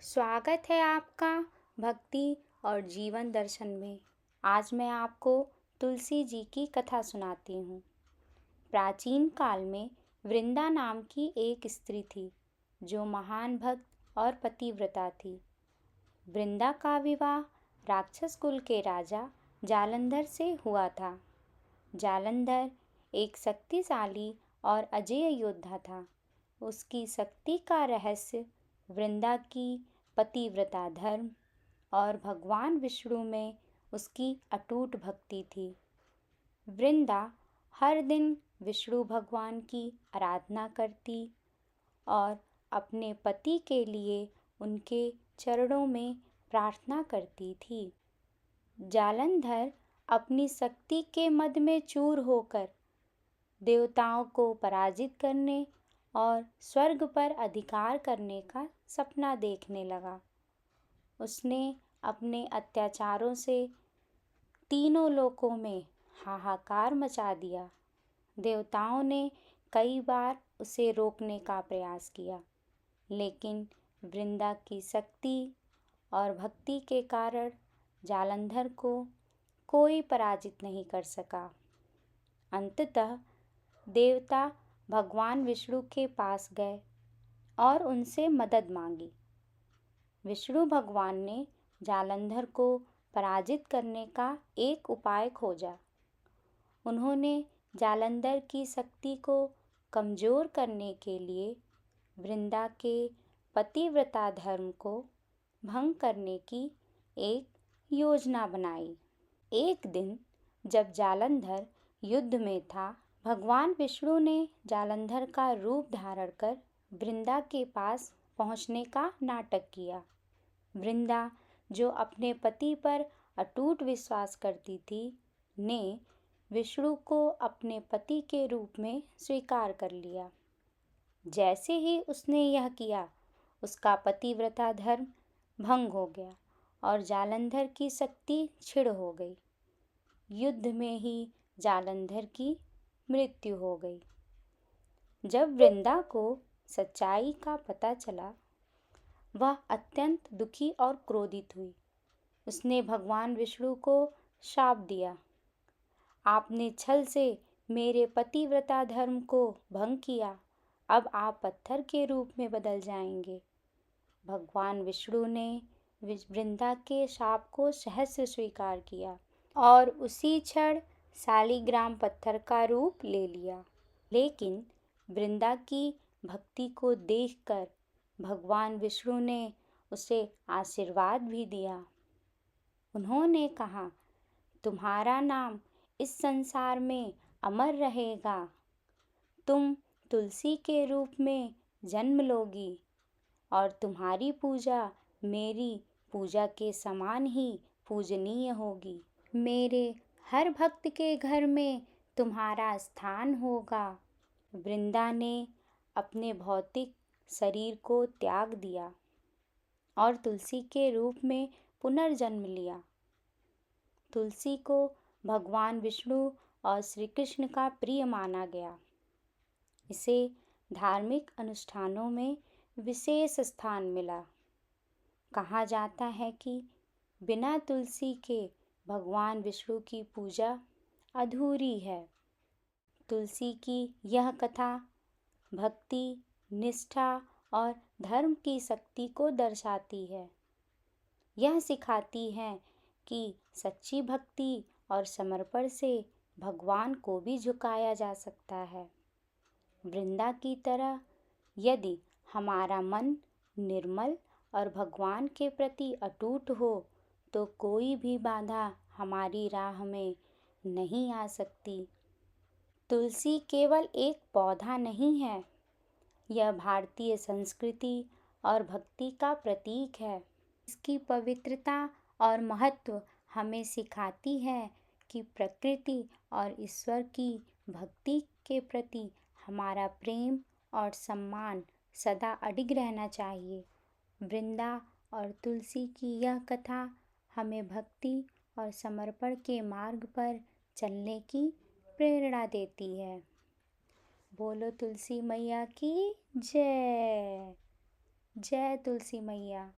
स्वागत है आपका भक्ति और जीवन दर्शन में। आज मैं आपको तुलसी जी की कथा सुनाती हूँ। प्राचीन काल में वृंदा नाम की एक स्त्री थी जो महान भक्त और पतिव्रता थी। वृंदा का विवाह राक्षस कुल के राजा जालंधर से हुआ था। जालंधर एक शक्तिशाली और अजेय योद्धा था। उसकी शक्ति का रहस्य वृंदा की पतिव्रता धर्म और भगवान विष्णु में उसकी अटूट भक्ति थी। वृंदा हर दिन विष्णु भगवान की आराधना करती और अपने पति के लिए उनके चरणों में प्रार्थना करती थी। जालंधर अपनी शक्ति के मद में चूर होकर देवताओं को पराजित करने और स्वर्ग पर अधिकार करने का सपना देखने लगा। उसने अपने अत्याचारों से तीनों लोकों में हाहाकार मचा दिया। देवताओं ने कई बार उसे रोकने का प्रयास किया, लेकिन वृंदा की शक्ति और भक्ति के कारण जालंधर को कोई पराजित नहीं कर सका। अंततः देवता भगवान विष्णु के पास गए और उनसे मदद मांगी। विष्णु भगवान ने जालंधर को पराजित करने का एक उपाय खोजा। उन्होंने जालंधर की शक्ति को कमजोर करने के लिए वृंदा के पतिव्रता धर्म को भंग करने की एक योजना बनाई। एक दिन जब जालंधर युद्ध में था, भगवान विष्णु ने जालंधर का रूप धारण कर वृंदा के पास पहुंचने का नाटक किया। वृंदा, जो अपने पति पर अटूट विश्वास करती थी, ने विष्णु को अपने पति के रूप में स्वीकार कर लिया। जैसे ही उसने यह किया, उसका पतिव्रता धर्म भंग हो गया और जालंधर की शक्ति क्षीण हो गई। युद्ध में ही जालंधर की मृत्यु हो गई। जब वृंदा को सच्चाई का पता चला, वह अत्यंत दुखी और क्रोधित हुई। उसने भगवान विष्णु को शाप दिया, आपने छल से मेरे पतिव्रता धर्म को भंग किया, अब आप पत्थर के रूप में बदल जाएंगे। भगवान विष्णु ने वृंदा के शाप को सहर्ष स्वीकार किया और उसी क्षण शालिग्राम पत्थर का रूप ले लिया। लेकिन वृंदा की भक्ति को देखकर भगवान विष्णु ने उसे आशीर्वाद भी दिया। उन्होंने कहा, तुम्हारा नाम इस संसार में अमर रहेगा। तुम तुलसी के रूप में जन्म लोगी और तुम्हारी पूजा मेरी पूजा के समान ही पूजनीय होगी। मेरे हर भक्त के घर में तुम्हारा स्थान होगा। वृंदा ने अपने भौतिक शरीर को त्याग दिया और तुलसी के रूप में पुनर्जन्म लिया। तुलसी को भगवान विष्णु और श्री कृष्ण का प्रिय माना गया। इसे धार्मिक अनुष्ठानों में विशेष स्थान मिला। कहा जाता है कि बिना तुलसी के भगवान विष्णु की पूजा अधूरी है। तुलसी की यह कथा भक्ति, निष्ठा और धर्म की शक्ति को दर्शाती है। यह सिखाती है कि सच्ची भक्ति और समर्पण से भगवान को भी झुकाया जा सकता है। वृंदा की तरह यदि हमारा मन निर्मल और भगवान के प्रति अटूट हो, तो कोई भी बाधा हमारी राह में नहीं आ सकती। तुलसी केवल एक पौधा नहीं है, यह भारतीय संस्कृति और भक्ति का प्रतीक है। इसकी पवित्रता और महत्व हमें सिखाती है कि प्रकृति और ईश्वर की भक्ति के प्रति हमारा प्रेम और सम्मान सदा अडिग रहना चाहिए। वृंदा और तुलसी की यह कथा हमें भक्ति और समर्पण के मार्ग पर चलने की प्रेरणा देती है। बोलो तुलसी मैया की जय। जय तुलसी मैया।